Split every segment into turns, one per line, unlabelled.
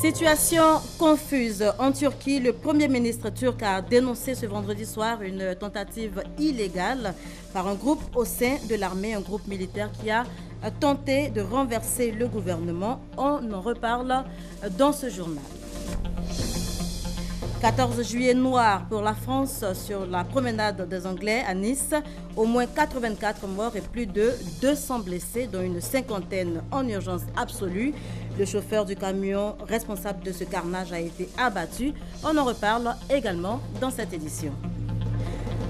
Situation confuse. En Turquie, le Premier ministre turc a dénoncé ce vendredi soir une tentative illégale par un groupe au sein de l'armée, un groupe militaire qui a tenté de renverser le gouvernement. On en reparle dans ce journal. 14 juillet noir pour la France sur la promenade des Anglais à Nice. Au moins 84 morts et plus de 200 blessés, dont une cinquantaine en urgence absolue. Le chauffeur du camion responsable de ce carnage a été abattu. On en reparle également dans cette édition.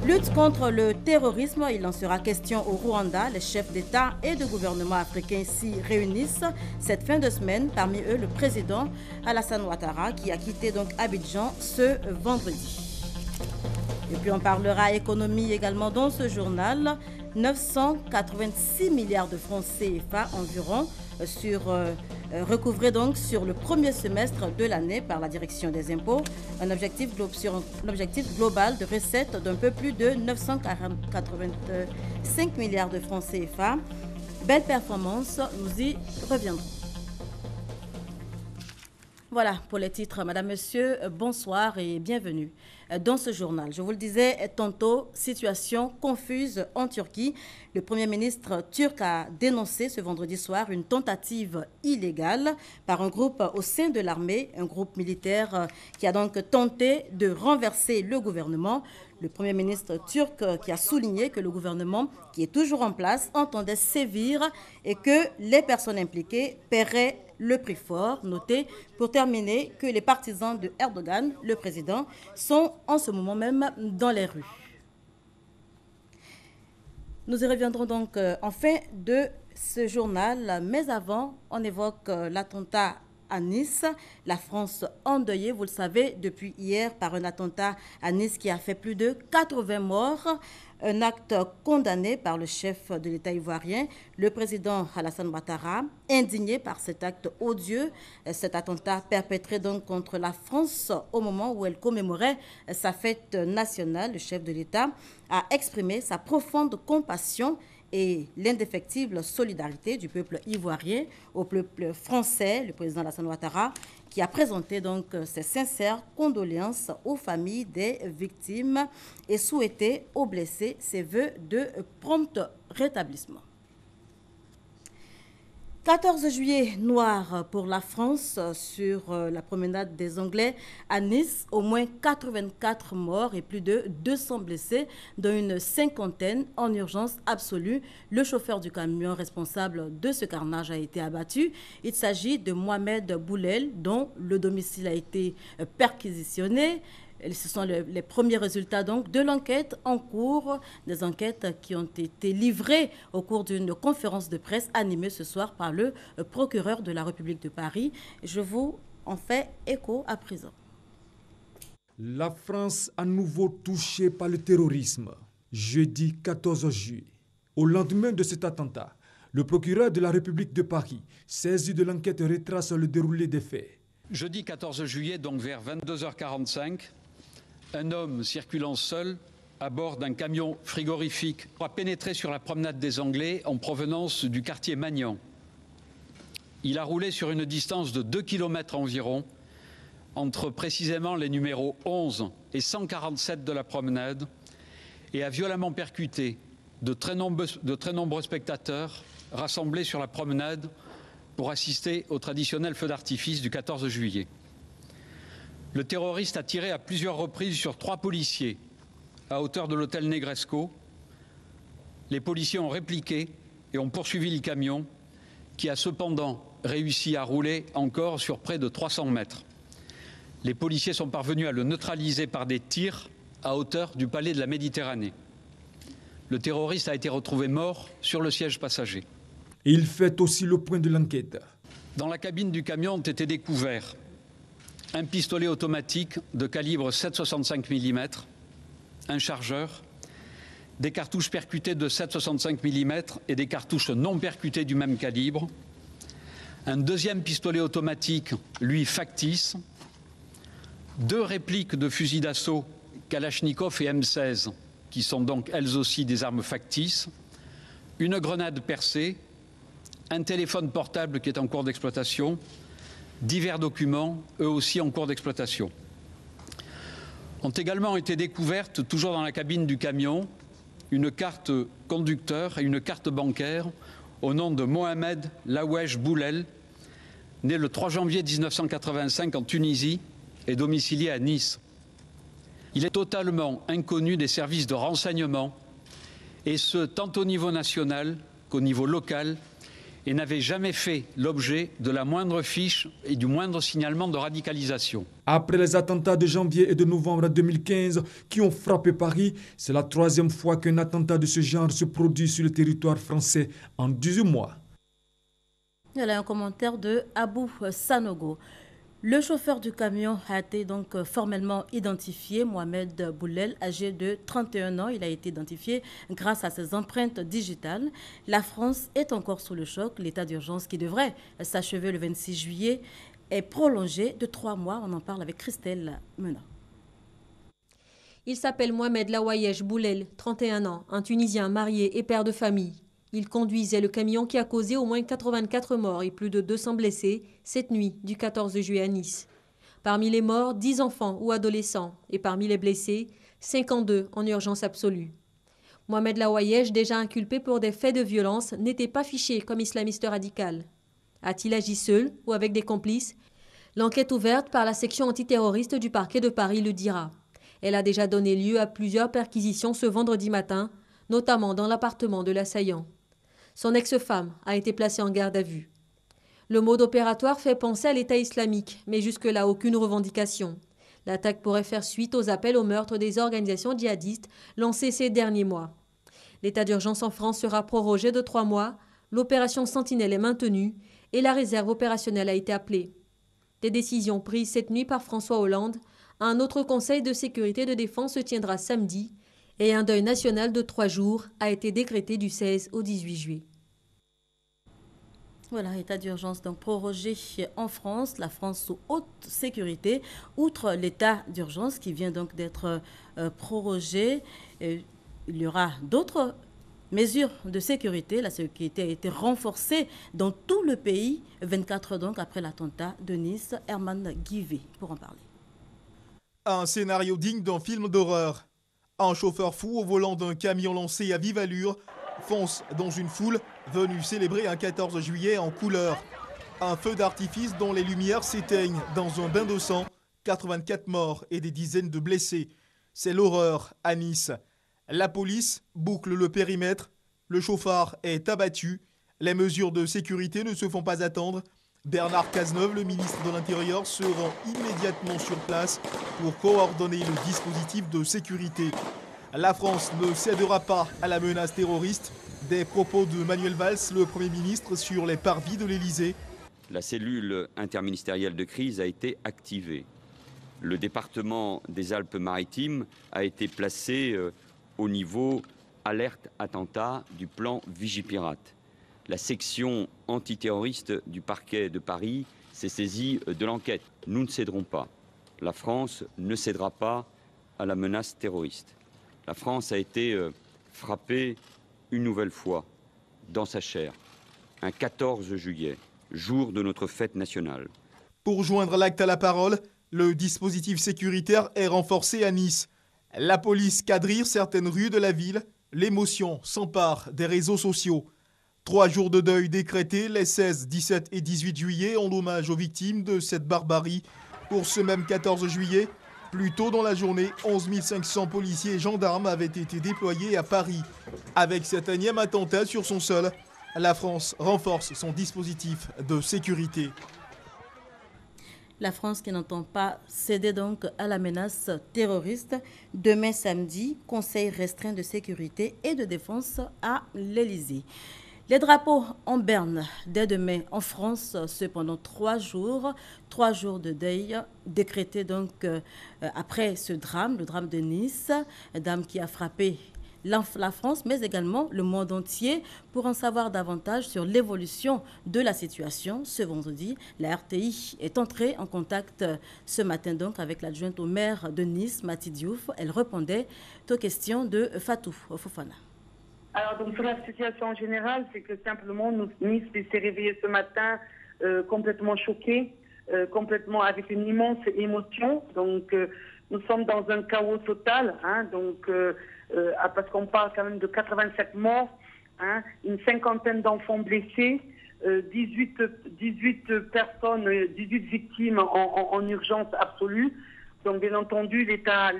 Lutte contre le terrorisme, il en sera question au Rwanda. Les chefs d'État et de gouvernement africains s'y réunissent cette fin de semaine. Parmi eux, le président Alassane Ouattara qui a quitté donc Abidjan ce vendredi. Et puis on parlera économie également dans ce journal. 986 milliards de francs CFA environ recouvrés donc sur le premier semestre de l'année par la direction des impôts. Un objectif global de recettes d'un peu plus de 985 milliards de francs CFA. Belle performance, nous y reviendrons. Voilà pour les titres. Madame, Monsieur, bonsoir et bienvenue dans ce journal. Je vous le disais tantôt, situation confuse en Turquie. Le Premier ministre turc a dénoncé ce vendredi soir une tentative illégale par un groupe au sein de l'armée, un groupe militaire qui a donc tenté de renverser le gouvernement. Le Premier ministre turc qui a souligné que le gouvernement qui est toujours en place entendait sévir et que les personnes impliquées paieraient le prix fort. Notez pour terminer que les partisans de Erdogan, le président, sont en ce moment même dans les rues. Nous y reviendrons donc en fin de ce journal, mais avant, on évoque l'attentat à Nice. La France endeuillée, vous le savez, depuis hier par un attentat à Nice qui a fait plus de 80 morts. Un acte condamné par le chef de l'État ivoirien, le président Alassane Ouattara, indigné par cet acte odieux, cet attentat perpétré donc contre la France au moment où elle commémorait sa fête nationale. Le chef de l'État a exprimé sa profonde compassion et l'indéfectible solidarité du peuple ivoirien au peuple français. Le président Alassane Ouattara qui a présenté donc ses sincères condoléances aux familles des victimes et souhaité aux blessés ses vœux de prompt rétablissement. 14 juillet noir pour la France sur la promenade des Anglais à Nice. Au moins 84 morts et plus de 200 blessés, dont une cinquantaine en urgence absolue. Le chauffeur du camion responsable de ce carnage a été abattu. Il s'agit de Mohamed Boulel, dont le domicile a été perquisitionné. Ce sont les premiers résultats donc de l'enquête en cours, des enquêtes qui ont été livrées au cours d'une conférence de presse animée ce soir par le procureur de la République de Paris. Je vous en fais écho à présent.
La France à nouveau touchée par le terrorisme. Jeudi 14 juillet, au lendemain de cet attentat, le procureur de la République de Paris, saisi de l'enquête, retrace le déroulé des faits.
Jeudi 14 juillet, donc vers 22h45, un homme circulant seul à bord d'un camion frigorifique a pénétré sur la promenade des Anglais en provenance du quartier Magnan. Il a roulé sur une distance de 2 km environ entre précisément les numéros 11 et 147 de la promenade et a violemment percuté de très nombreux spectateurs rassemblés sur la promenade pour assister au traditionnel feu d'artifice du 14 juillet. Le terroriste a tiré à plusieurs reprises sur 3 policiers à hauteur de l'hôtel Negresco. Les policiers ont répliqué et ont poursuivi le camion qui a cependant réussi à rouler encore sur près de 300 mètres. Les policiers sont parvenus à le neutraliser par des tirs à hauteur du palais de la Méditerranée. Le terroriste a été retrouvé mort sur le siège passager.
Et il fait aussi le point de l'enquête.
Dans la cabine du camion ont été découverts un pistolet automatique de calibre 7,65 mm, un chargeur, des cartouches percutées de 7,65 mm et des cartouches non percutées du même calibre, un deuxième pistolet automatique, lui factice, 2 répliques de fusils d'assaut Kalachnikov et M16, qui sont donc elles aussi des armes factices, une grenade percée, un téléphone portable qui est en cours d'exploitation, divers documents, eux aussi en cours d'exploitation. Ont également été découvertes, toujours dans la cabine du camion, une carte conducteur et une carte bancaire au nom de Mohamed Laoueche Boulel, né le 3 janvier 1985 en Tunisie et domicilié à Nice. Il est totalement inconnu des services de renseignement, et ce, tant au niveau national qu'au niveau local, et n'avait jamais fait l'objet de la moindre fiche et du moindre signalement de radicalisation.
Après les attentats de janvier et de novembre 2015 qui ont frappé Paris, c'est la troisième fois qu'un attentat de ce genre se produit sur le territoire français en 18 mois.
Il y a un commentaire de Abou Sanogo. Le chauffeur du camion a été donc formellement identifié, Mohamed Boulel, âgé de 31 ans. Il a été identifié grâce à ses empreintes digitales. La France est encore sous le choc. L'état d'urgence qui devrait s'achever le 26 juillet est prolongé de 3 mois. On en parle avec Christelle Menat.
Il s'appelle Mohamed Laoueche Boulel, 31 ans, un Tunisien marié et père de famille. Il conduisait le camion qui a causé au moins 84 morts et plus de 200 blessés cette nuit du 14 juillet à Nice. Parmi les morts, 10 enfants ou adolescents et parmi les blessés, 52 en urgence absolue. Mohamed Laoueche, déjà inculpé pour des faits de violence, n'était pas fiché comme islamiste radical. A-t-il agi seul ou avec des complices? L'enquête ouverte par la section antiterroriste du parquet de Paris le dira. Elle a déjà donné lieu à plusieurs perquisitions ce vendredi matin, notamment dans l'appartement de l'assaillant. Son ex-femme a été placée en garde à vue. Le mode opératoire fait penser à l'État islamique, mais jusque-là aucune revendication. L'attaque pourrait faire suite aux appels au meurtre des organisations djihadistes lancés ces derniers mois. L'état d'urgence en France sera prorogé de 3 mois, l'opération Sentinelle est maintenue et la réserve opérationnelle a été appelée. Des décisions prises cette nuit par François Hollande, un autre conseil de sécurité et de défense se tiendra samedi, et un deuil national de 3 jours a été décrété du 16 au 18 juillet.
Voilà, état d'urgence donc prorogé en France, la France sous haute sécurité. Outre l'état d'urgence qui vient donc d'être prorogé, il y aura d'autres mesures de sécurité. La sécurité a été renforcée dans tout le pays, 24 heures donc après l'attentat de Nice. Herman Guivet pour en parler.
Un scénario digne d'un film d'horreur. Un chauffeur fou au volant d'un camion lancé à vive allure fonce dans une foule venue célébrer un 14 juillet en couleur. Un feu d'artifice dont les lumières s'éteignent dans un bain de sang, 84 morts et des dizaines de blessés. C'est l'horreur à Nice. La police boucle le périmètre, le chauffard est abattu, les mesures de sécurité ne se font pas attendre. Bernard Cazeneuve, le ministre de l'Intérieur, se rend immédiatement sur place pour coordonner le dispositif de sécurité. La France ne cédera pas à la menace terroriste. Des propos de Manuel Valls, le Premier ministre, sur les parvis de l'Élysée.
La cellule interministérielle de crise a été activée. Le département des Alpes-Maritimes a été placé au niveau alerte attentat du plan Vigipirate. La section antiterroriste du parquet de Paris s'est saisie de l'enquête. Nous ne céderons pas. La France ne cédera pas à la menace terroriste. La France a été frappée une nouvelle fois dans sa chair, un 14 juillet, jour de notre fête nationale.
Pour joindre l'acte à la parole, le dispositif sécuritaire est renforcé à Nice. La police quadrille certaines rues de la ville. L'émotion s'empare des réseaux sociaux. 3 jours de deuil décrétés les 16, 17 et 18 juillet en hommage aux victimes de cette barbarie. Pour ce même 14 juillet, plus tôt dans la journée, 11 500 policiers et gendarmes avaient été déployés à Paris. Avec cet énième attentat sur son sol, la France renforce son dispositif de sécurité.
La France qui n'entend pas céder donc à la menace terroriste. Demain samedi, conseil restreint de sécurité et de défense à l'Élysée. Les drapeaux en berne dès demain en France, cependant 3 jours de deuil décrétés donc après ce drame, le drame de Nice, drame qui a frappé la France, mais également le monde entier. Pour en savoir davantage sur l'évolution de la situation, ce vendredi, la RTI est entrée en contact ce matin donc avec l'adjointe au maire de Nice, Mati Diouf. Elle répondait aux questions de Fatou Fofana.
Alors, donc, sur la situation générale, c'est que simplement, Nice s'est réveillé ce matin complètement choqué complètement avec une immense émotion. Donc, nous sommes dans un chaos total, hein, parce qu'on parle quand même de 87 morts, hein, une cinquantaine d'enfants blessés, 18 personnes, 18 victimes en urgence absolue. Donc, bien entendu, l'état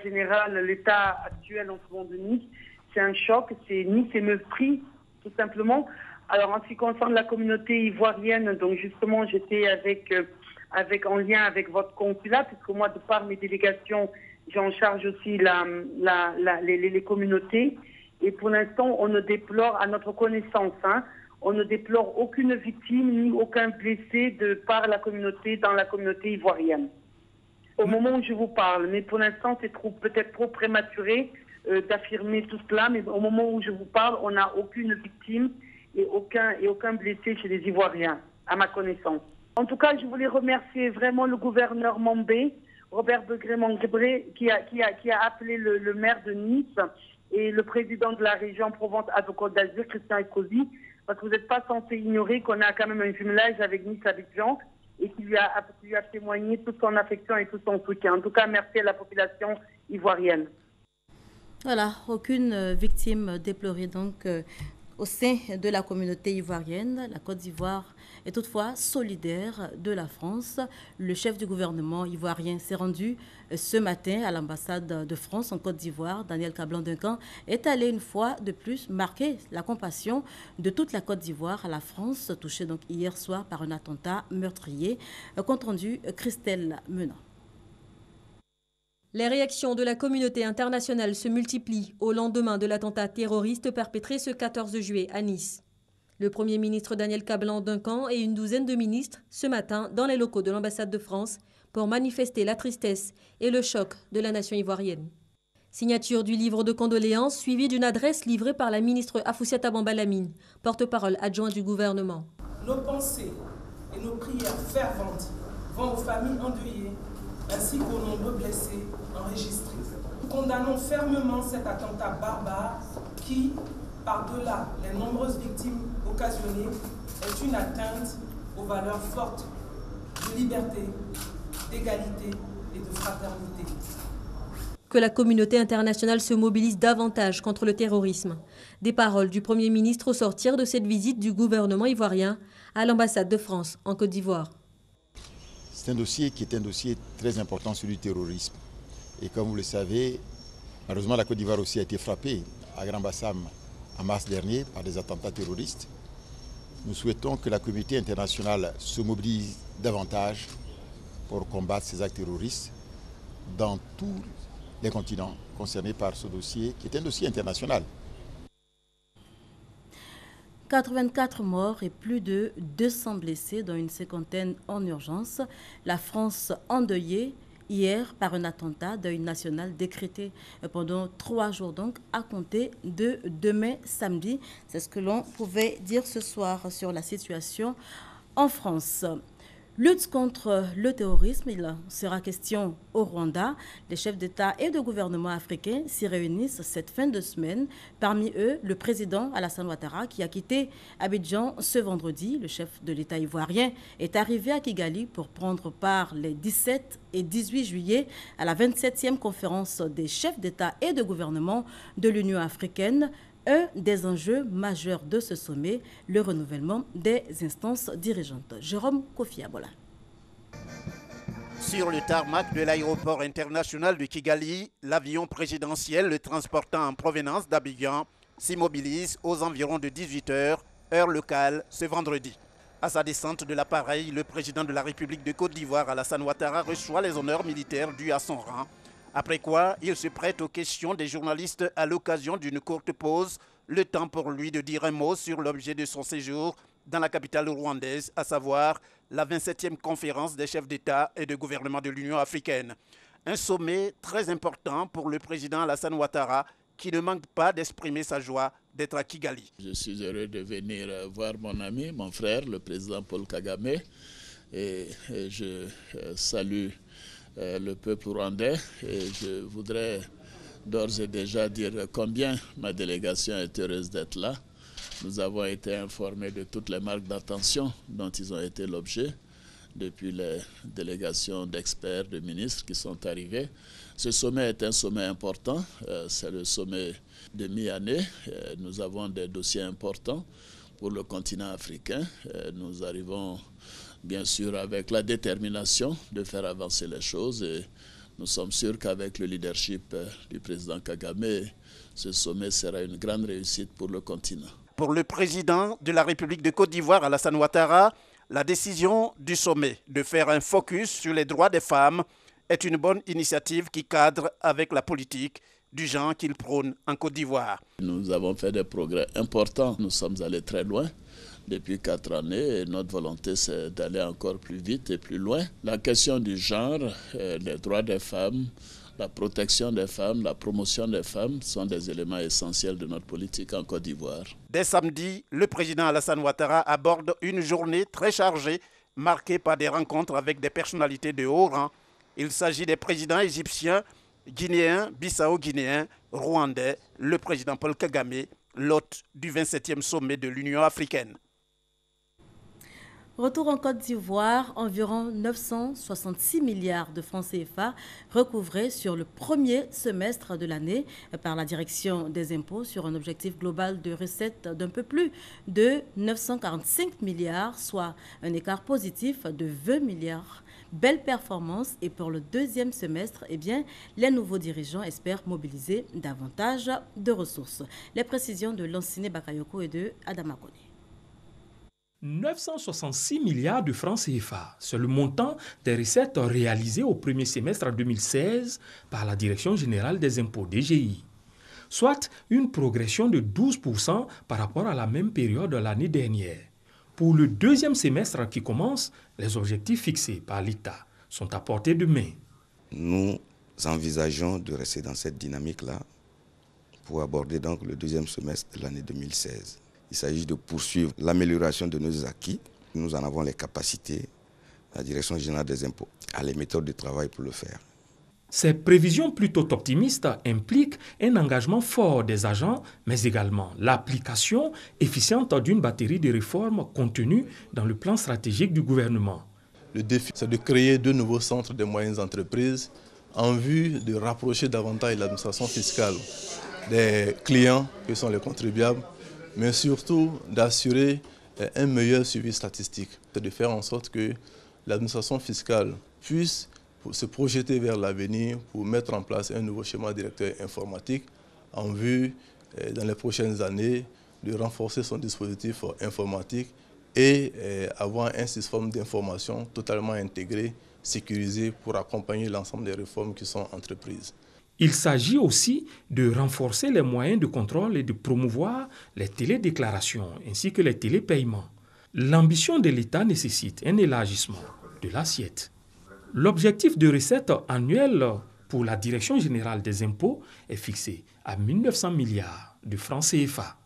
général, l'état actuel en ce moment de Nice, c'est un choc. Nice est meurtri, tout simplement. Alors, en ce qui concerne la communauté ivoirienne, donc justement, j'étais en lien avec votre consulat, puisque moi, de par mes délégations, j'ai en charge aussi les communautés. Et pour l'instant, on ne déplore, à notre connaissance, hein, on ne déplore aucune victime ni aucun blessé par la communauté, dans la communauté ivoirienne. Au moment où je vous parle, mais pour l'instant, c'est peut-être trop prématuré d'affirmer tout cela, mais au moment où je vous parle, on n'a aucune victime et aucun blessé chez les Ivoiriens, à ma connaissance. En tout cas, je voulais remercier vraiment le gouverneur Mambé, Robert Begré-Manguebré, qui a appelé le maire de Nice et le président de la région Provence-Alpes-Côte d'Azur, Christian Escosi, parce que vous n'êtes pas censé ignorer qu'on a quand même un jumelage avec Nice-Abidjan et qui lui a témoigné toute son affection et tout son soutien. En tout cas, merci à la population ivoirienne.
Voilà, aucune victime déplorée donc au sein de la communauté ivoirienne. La Côte d'Ivoire est toutefois solidaire de la France. Le chef du gouvernement ivoirien s'est rendu ce matin à l'ambassade de France en Côte d'Ivoire. Daniel Kablan-Duncan est allé une fois de plus marquer la compassion de toute la Côte d'Ivoire à la France, touchée donc hier soir par un attentat meurtrier. Compte rendu, Christelle Menant.
Les réactions de la communauté internationale se multiplient au lendemain de l'attentat terroriste perpétré ce 14 juillet à Nice. Le Premier ministre Daniel Kablan-Duncan et une douzaine de ministres ce matin dans les locaux de l'ambassade de France pour manifester la tristesse et le choc de la nation ivoirienne. Signature du livre de condoléances suivie d'une adresse livrée par la ministre Afoussiata Bambalamine, porte-parole adjoint du gouvernement.
Nos pensées et nos prières ferventes vont aux familles endeuillées ainsi qu'aux nombreux blessés enregistrés. Nous condamnons fermement cet attentat barbare qui, par-delà les nombreuses victimes occasionnées, est une atteinte aux valeurs fortes de liberté, d'égalité et de fraternité.
Que la communauté internationale se mobilise davantage contre le terrorisme. Des paroles du Premier ministre au sortir de cette visite du gouvernement ivoirien à l'ambassade de France en Côte d'Ivoire.
C'est un dossier qui est un dossier très important sur le terrorisme. Et comme vous le savez, malheureusement la Côte d'Ivoire aussi a été frappée à Grand-Bassam en mars dernier par des attentats terroristes. Nous souhaitons que la communauté internationale se mobilise davantage pour combattre ces actes terroristes dans tous les continents concernés par ce dossier qui est un dossier international.
84 morts et plus de 200 blessés, dont une cinquantaine en urgence. La France endeuillée hier par un attentat, deuil national décrété pendant 3 jours, donc à compter de demain samedi. C'est ce que l'on pouvait dire ce soir sur la situation en France. Lutte contre le terrorisme, il sera question au Rwanda. Les chefs d'État et de gouvernement africains s'y réunissent cette fin de semaine. Parmi eux, le président Alassane Ouattara qui a quitté Abidjan ce vendredi. Le chef de l'État ivoirien est arrivé à Kigali pour prendre part les 17 et 18 juillet à la 27e conférence des chefs d'État et de gouvernement de l'Union africaine. Un des enjeux majeurs de ce sommet, le renouvellement des instances dirigeantes. Jérôme Kofi Abola.
Sur le tarmac de l'aéroport international de Kigali, l'avion présidentiel le transportant en provenance d'Abidjan s'immobilise aux environs de 18h, heure locale, ce vendredi. À sa descente de l'appareil, le président de la République de Côte d'Ivoire, Alassane Ouattara, reçoit les honneurs militaires dus à son rang. Après quoi, il se prête aux questions des journalistes à l'occasion d'une courte pause, le temps pour lui de dire un mot sur l'objet de son séjour dans la capitale rwandaise, à savoir la 27e conférence des chefs d'État et de gouvernement de l'Union africaine. Un sommet très important pour le président Alassane Ouattara, qui ne manque pas d'exprimer sa joie d'être à Kigali.
Je suis heureux de venir voir mon ami, mon frère, le président Paul Kagame, et je salue le peuple rwandais, et je voudrais d'ores et déjà dire combien ma délégation est heureuse d'être là. Nous avons été informés de toutes les marques d'attention dont ils ont été l'objet. depuis les délégations d'experts, de ministres qui sont arrivés. Ce sommet est un sommet important, c'est le sommet de mi-année. Nous avons des dossiers importants pour le continent africain. Nous arrivons bien sûr avec la détermination de faire avancer les choses et nous sommes sûrs qu'avec le leadership du président Kagame, ce sommet sera une grande réussite pour le continent.
Pour le président de la République de Côte d'Ivoire, Alassane Ouattara, la décision du sommet de faire un focus sur les droits des femmes est une bonne initiative qui cadre avec la politique du genre qu'il prône en Côte d'Ivoire.
Nous avons fait des progrès importants. Nous sommes allés très loin depuis 4 années et notre volonté c'est d'aller encore plus vite et plus loin. La question du genre, les droits des femmes, la protection des femmes, la promotion des femmes sont des éléments essentiels de notre politique en Côte d'Ivoire.
Dès samedi, le président Alassane Ouattara aborde une journée très chargée, marquée par des rencontres avec des personnalités de haut rang. Il s'agit des présidents égyptiens, guinéens, bissau-guinéens, rwandais, le président Paul Kagame, l'hôte du 27e sommet de l'Union africaine.
Retour en Côte d'Ivoire, environ 966 milliards de francs CFA recouvrés sur le premier semestre de l'année par la direction des impôts sur un objectif global de recettes d'un peu plus de 945 milliards, soit un écart positif de 20 milliards. Belle performance et pour le deuxième semestre, les nouveaux dirigeants espèrent mobiliser davantage de ressources. Les précisions de Lanciné Bakayoko et de Adama Kone.
966 milliards de francs CFA, c'est le montant des recettes réalisées au premier semestre 2016 par la Direction générale des impôts DGI, soit une progression de 12% par rapport à la même période de l'année dernière. Pour le deuxième semestre qui commence, les objectifs fixés par l'État sont à portée de main.
Nous envisageons de rester dans cette dynamique-là pour aborder donc le deuxième semestre de l'année 2016. Il s'agit de poursuivre l'amélioration de nos acquis. Nous en avons les capacités. La Direction générale des impôts a les méthodes de travail pour le faire.
Ces prévisions plutôt optimistes impliquent un engagement fort des agents, mais également l'application efficiente d'une batterie de réformes contenues dans le plan stratégique du gouvernement.
Le défi, c'est de créer de nouveaux centres de moyennes entreprises en vue de rapprocher davantage l'administration fiscale des clients, que sont les contribuables, mais surtout d'assurer un meilleur suivi statistique, c'est de faire en sorte que l'administration fiscale puisse se projeter vers l'avenir pour mettre en place un nouveau schéma directeur informatique en vue, dans les prochaines années, de renforcer son dispositif informatique et avoir un système d'information totalement intégré, sécurisé pour accompagner l'ensemble des réformes qui sont entreprises.
Il s'agit aussi de renforcer les moyens de contrôle et de promouvoir les télédéclarations ainsi que les télépaiements. L'ambition de l'État nécessite un élargissement de l'assiette. L'objectif de recettes annuelles pour la Direction générale des impôts est fixé à 1900 milliards de francs CFA.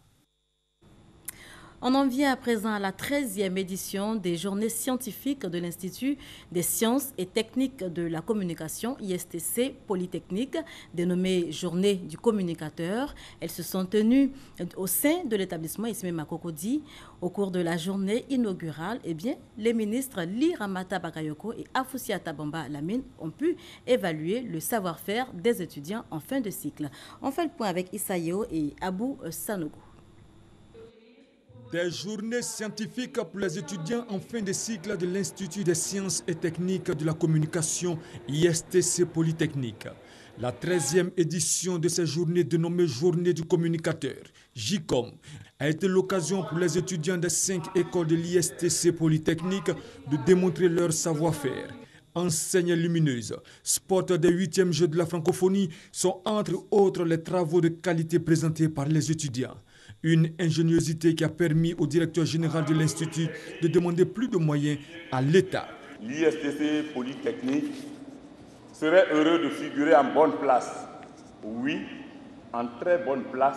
On en vient à présent à la 13e édition des Journées scientifiques de l'Institut des sciences et techniques de la communication, ISTC Polytechnique, dénommée Journée du communicateur. Elles se sont tenues au sein de l'établissement Ismé Makokodi. Au cours de la journée inaugurale, les ministres Ly Ramata Bakayoko et Afoussiata Bamba Lamine ont pu évaluer le savoir-faire des étudiants en fin de cycle. On fait le point avec Issaïo et Abou Sanogo.
Des journées scientifiques pour les étudiants en fin de cycle de l'Institut des sciences et techniques de la communication ISTC Polytechnique. La 13e édition de ces journées dénommée Journée du communicateur, JCOM, a été l'occasion pour les étudiants des 5 écoles de l'ISTC Polytechnique de démontrer leur savoir-faire. Enseignes lumineuses, sport des 8e Jeux de la francophonie sont entre autres les travaux de qualité présentés par les étudiants. Une ingéniosité qui a permis au directeur général de l'Institut de demander plus de moyens à l'État.
L'ISTC Polytechnique serait heureux de figurer en bonne place, oui, en très bonne place,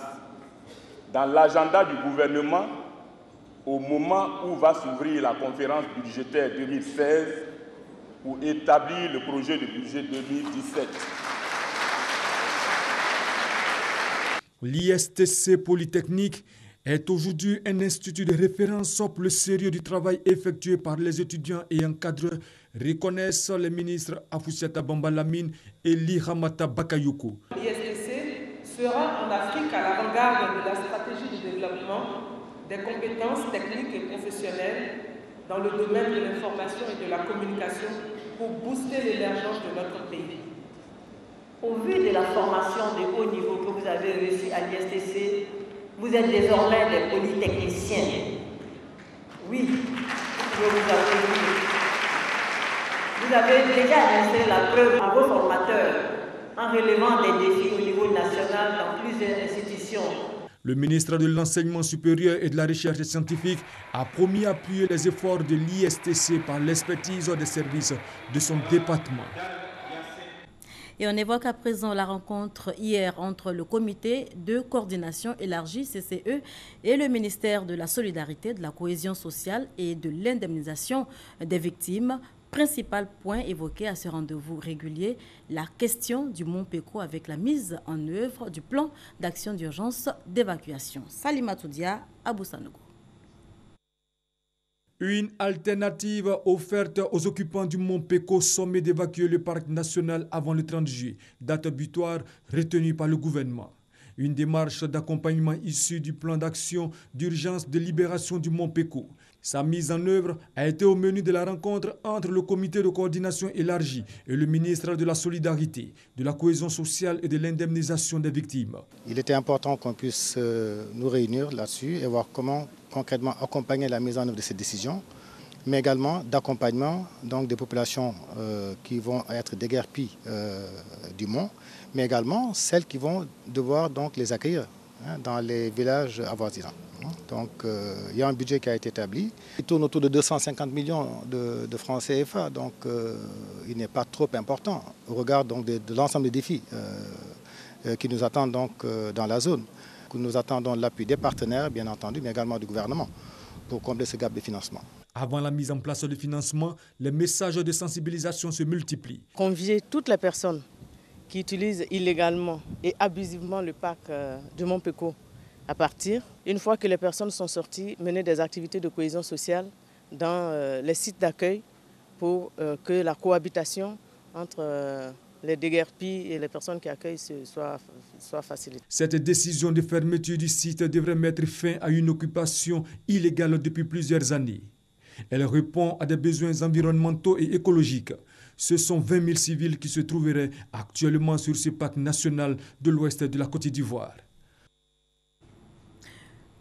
dans l'agenda du gouvernement au moment où va s'ouvrir la conférence budgétaire 2016 pour établir le projet de budget 2017.
L'ISTC Polytechnique est aujourd'hui un institut de référence pour le sérieux du travail effectué par les étudiants et encadreurs, reconnaissent les ministres Afoussiata Bambalamine et Lihamata Bakayoko.
L'ISTC sera en Afrique à l'avant-garde de la stratégie de développement des compétences techniques et professionnelles dans le domaine de l'information et de la communication pour booster l'émergence de notre pays.
Au vu de la formation de haut niveau que vous avez reçue à l'ISTC, vous êtes désormais des polytechniciens. Oui, je vous avais dit. Vous avez déjà montré la preuve à vos formateurs en relevant des défis au niveau national dans plusieurs institutions.
Le ministre de l'Enseignement supérieur et de la Recherche scientifique a promis appuyer les efforts de l'ISTC par l'expertise des services de son département.
Et on évoque à présent la rencontre hier entre le comité de coordination élargie CCE et le ministère de la Solidarité, de la Cohésion sociale et de l'indemnisation des victimes. Principal point évoqué à ce rendez-vous régulier, la question du Mont Peko avec la mise en œuvre du plan d'action d'urgence d'évacuation. Salima Toudia, Abou Sanogo.
Une alternative offerte aux occupants du Mont Peko sommet d'évacuer le parc national avant le 30 juillet, date butoir retenue par le gouvernement. Une démarche d'accompagnement issue du plan d'action d'urgence de libération du Mont Peko. Sa mise en œuvre a été au menu de la rencontre entre le comité de coordination élargi et le ministre de la Solidarité, de la Cohésion sociale et de l'indemnisation des victimes.
Il était important qu'on puisse nous réunir là-dessus et voir comment concrètement accompagner la mise en œuvre de ces décisions, mais également d'accompagnement des populations qui vont être déguerpies du Mont, mais également celles qui vont devoir les accueillir dans les villages avoisinants. Donc il y a un budget qui a été établi. Il tourne autour de 250 millions de francs CFA, donc il n'est pas trop important au regard de l'ensemble des défis qui nous attendent dans la zone. Nous attendons l'appui des partenaires, bien entendu, mais également du gouvernement pour combler ce gap de financement.
Avant la mise en place du financement, les messages de sensibilisation se multiplient.
Convier toutes les personnes qui utilisent illégalement et abusivement le parc de Mont Peko à partir, une fois que les personnes sont sorties, mener des activités de cohésion sociale dans les sites d'accueil pour que la cohabitation entre les déguerpis et les personnes qui accueillent soit facilitée.
Cette décision de fermeture du site devrait mettre fin à une occupation illégale depuis plusieurs années. Elle répond à des besoins environnementaux et écologiques. Ce sont 20 000 civils qui se trouveraient actuellement sur ce parc national de l'ouest de la Côte d'Ivoire.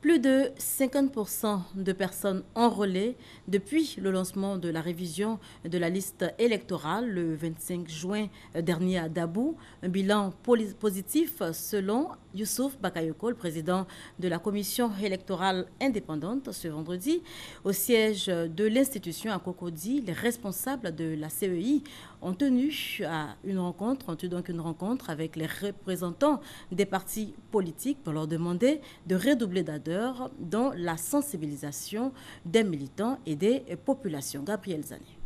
Plus de 50% de personnes enrôlées depuis le lancement de la révision de la liste électorale le 25 juin dernier à Dabou. Un bilan positif selon Youssouf Bakayoko, le président de la commission électorale indépendante, ce vendredi. Au siège de l'institution à Cocody, les responsables de la CEI ont eu une rencontre avec les représentants des partis politiques pour leur demander de redoubler d'ardeur dans la sensibilisation des militants et des populations. Gabriel Zani.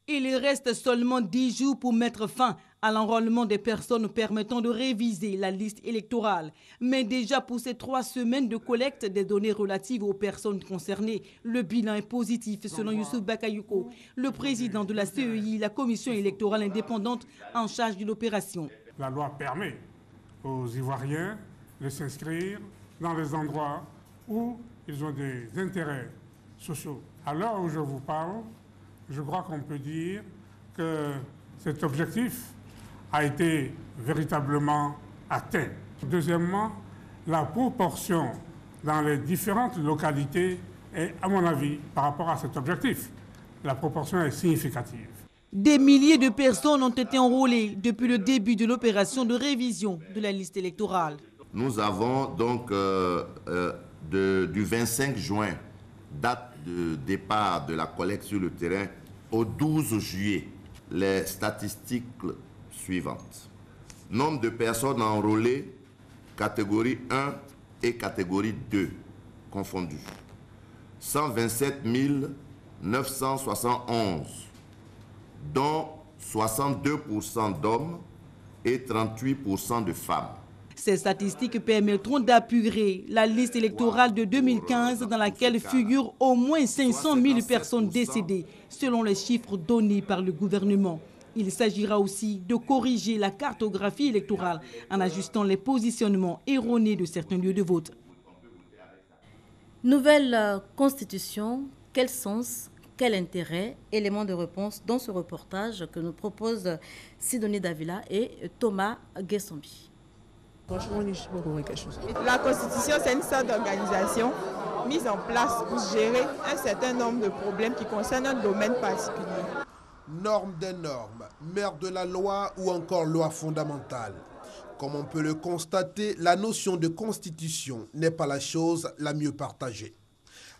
Il reste seulement 10 jours pour mettre fin à l'enrôlement des personnes permettant de réviser la liste électorale. Mais déjà pour ces 3 semaines de collecte des données relatives aux personnes concernées, le bilan est positif selon Youssouf Bakayoko, le président de la CEI, la commission électorale indépendante en charge de l'opération.
La loi permet aux Ivoiriens de s'inscrire dans les endroits où ils ont des intérêts sociaux. À l'heure où je vous parle, je crois qu'on peut dire que cet objectif a été véritablement atteint. Deuxièmement, la proportion dans les différentes localités est, à mon avis, par rapport à cet objectif, la proportion est significative.
Des milliers de personnes ont été enrôlées depuis le début de l'opération de révision de la liste électorale.
Nous avons donc du 25 juin, date de départ de la collecte sur le terrain, au 12 juillet, les statistiques suivantes. Nombre de personnes enrôlées, catégorie 1 et catégorie 2, confondues. 127 971, dont 62% d'hommes et 38% de femmes.
Ces statistiques permettront d'apurer la liste électorale de 2015 dans laquelle figurent au moins 500 000 personnes décédées, selon les chiffres donnés par le gouvernement. Il s'agira aussi de corriger la cartographie électorale en ajustant les positionnements erronés de certains lieux de vote.
Nouvelle constitution, quel sens, quel intérêt? Éléments de réponse dans ce reportage que nous proposent Sidonie Davila et Thomas Guessombi.
Franchement, je ne sais pas comment quelque chose. La Constitution, c'est une sorte d'organisation mise en place pour gérer un certain nombre de problèmes qui concernent un domaine particulier.
Normes des normes, mère de la loi ou encore loi fondamentale. Comme on peut le constater, la notion de constitution n'est pas la chose la mieux partagée.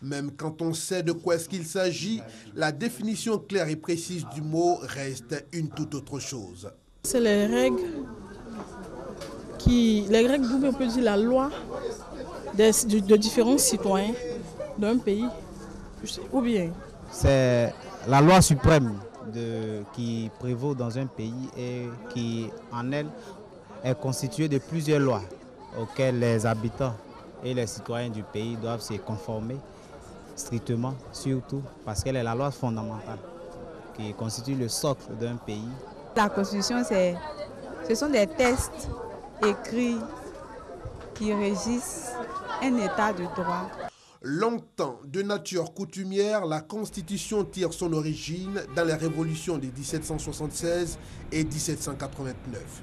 Même quand on sait de quoi est-ce qu'il s'agit, la définition claire et précise du mot reste une toute autre chose.
C'est les règles d'où on peut dire la loi de différents citoyens d'un pays, ou bien.
C'est la loi suprême qui prévaut dans un pays et qui, en elle, est constituée de plusieurs lois auxquelles les habitants et les citoyens du pays doivent se conformer strictement, surtout parce qu'elle est la loi fondamentale qui constitue le socle d'un pays.
La Constitution, ce sont des textes écrits qui régissent un état de droit.
Longtemps de nature coutumière, la Constitution tire son origine dans les révolutions de 1776 et 1789.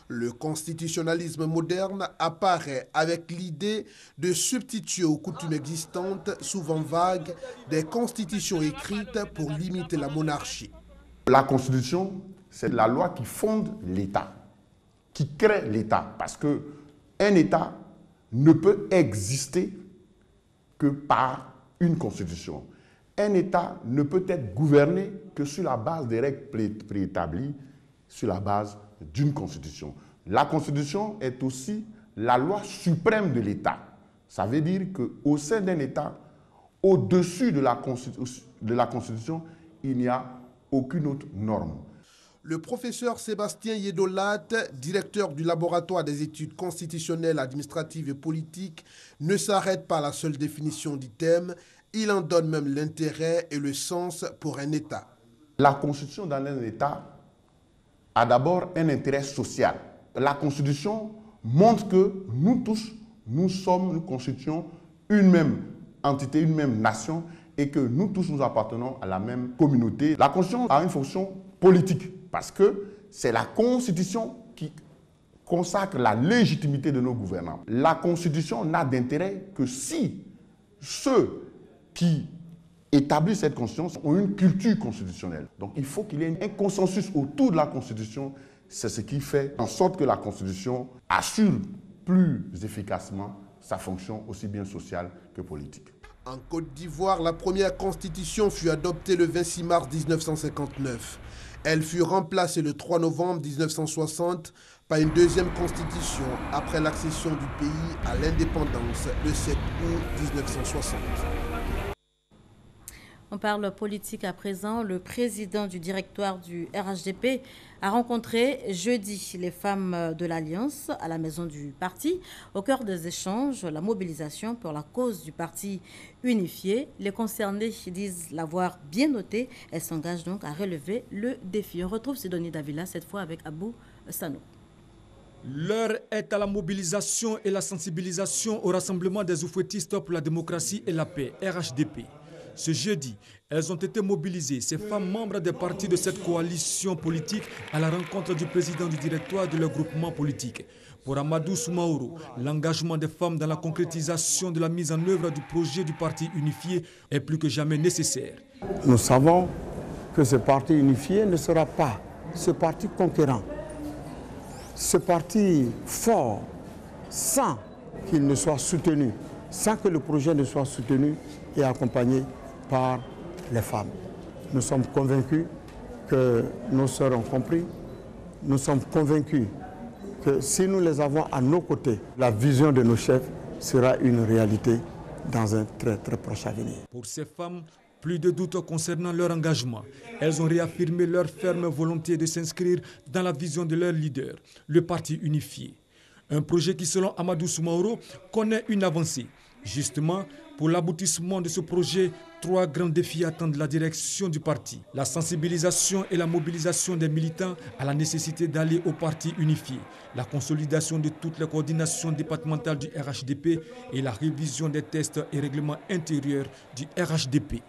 Le constitutionnalisme moderne apparaît avec l'idée de substituer aux coutumes existantes, souvent vagues, des constitutions écrites pour limiter la monarchie.
La Constitution, c'est la loi qui fonde l'État, qui crée l'État, parce qu'un État ne peut exister que par une Constitution. Un État ne peut être gouverné que sur la base des règles préétablies, sur la base d'une Constitution. La Constitution est aussi la loi suprême de l'État. Ça veut dire qu'au sein d'un État, au-dessus de la Constitution, il n'y a aucune autre norme.
Le professeur Sébastien Yedolat, directeur du laboratoire des études constitutionnelles, administratives et politiques, ne s'arrête pas à la seule définition du thème. Il en donne même l'intérêt et le sens pour un État.
La Constitution dans un État a d'abord un intérêt social. La Constitution montre que nous tous, nous constituons une même entité, une même nation et que nous tous nous appartenons à la même communauté. La Constitution a une fonction politique parce que c'est la Constitution qui consacre la légitimité de nos gouvernants. La Constitution n'a d'intérêt que si ceux qui établissent cette Constitution ont une culture constitutionnelle. Donc il faut qu'il y ait un consensus autour de la Constitution. C'est ce qui fait en sorte que la Constitution assure plus efficacement sa fonction aussi bien sociale que politique.
En Côte d'Ivoire, la première constitution fut adoptée le 26 mars 1959. Elle fut remplacée le 3 novembre 1960 par une deuxième constitution après l'accession du pays à l'indépendance le 7 août 1960.
On parle politique à présent. Le président du directoire du RHDP a rencontré jeudi les femmes de l'Alliance à la maison du parti. Au cœur des échanges, la mobilisation pour la cause du parti unifié. Les concernés disent l'avoir bien noté. Elles s'engagent donc à relever le défi. On retrouve Sidonie Davila cette fois avec Abou Sano.
L'heure est à la mobilisation et la sensibilisation au rassemblement des oufouettistes pour la démocratie et la paix, RHDP. Ce jeudi, elles ont été mobilisées, ces femmes membres des partis de cette coalition politique, à la rencontre du président du directoire de leur groupement politique. Pour Amadou Soumaoro, l'engagement des femmes dans la concrétisation de la mise en œuvre du projet du parti unifié est plus que jamais nécessaire.
Nous savons que ce parti unifié ne sera pas ce parti conquérant, ce parti fort, sans qu'il ne soit soutenu, sans que le projet ne soit soutenu et accompagné par les femmes. Nous sommes convaincus que nous serons compris. Nous sommes convaincus que si nous les avons à nos côtés, la vision de nos chefs sera une réalité dans un très très proche avenir.
Pour ces femmes, plus de doutes concernant leur engagement. Elles ont réaffirmé leur ferme volonté de s'inscrire dans la vision de leur leader, le parti unifié. Un projet qui, selon Amadou Soumaoro, connaît une avancée. Justement, pour l'aboutissement de ce projet, 3 grands défis attendent la direction du parti. La sensibilisation et la mobilisation des militants à la nécessité d'aller au parti unifié, la consolidation de toutes les coordinations départementales du RHDP et la révision des tests et règlements intérieurs du RHDP.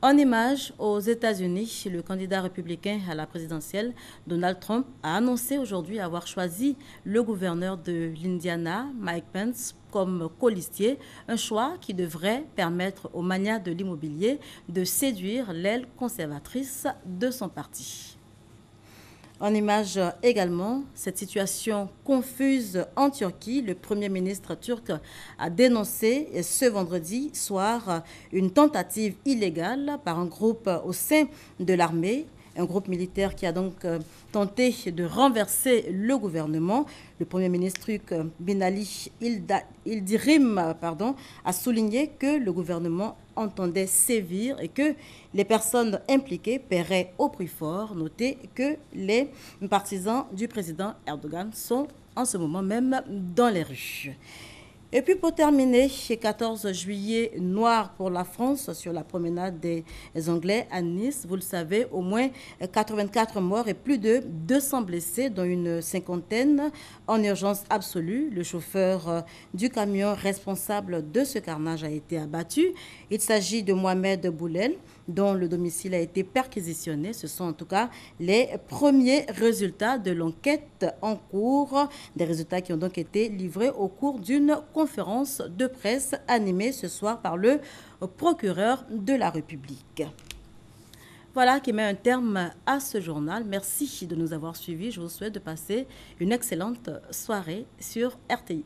En image, aux États-Unis, le candidat républicain à la présidentielle, Donald Trump, a annoncé aujourd'hui avoir choisi le gouverneur de l'Indiana, Mike Pence, comme colistier, un choix qui devrait permettre aux magnats de l'immobilier de séduire l'aile conservatrice de son parti. En image également, cette situation confuse en Turquie. Le Premier ministre turc a dénoncé ce vendredi soir une tentative illégale par un groupe au sein de l'armée, un groupe militaire qui a donc tenté de renverser le gouvernement. Le Premier ministre turc Binali Yildirim a souligné que le gouvernement entendait sévir et que les personnes impliquées paieraient au prix fort. Notez que les partisans du président Erdogan sont en ce moment même dans les rues. Et puis pour terminer, 14 juillet noir pour la France sur la promenade des Anglais à Nice. Vous le savez, au moins 84 morts et plus de 200 blessés, dont une cinquantaine en urgence absolue. Le chauffeur du camion responsable de ce carnage a été abattu. Il s'agit de Mohamed Boulel, dont le domicile a été perquisitionné. Ce sont en tout cas les premiers résultats de l'enquête en cours, des résultats qui ont donc été livrés au cours d'une conférence de presse animée ce soir par le procureur de la République. Voilà qui met un terme à ce journal. Merci de nous avoir suivis. Je vous souhaite de passer une excellente soirée sur RTI.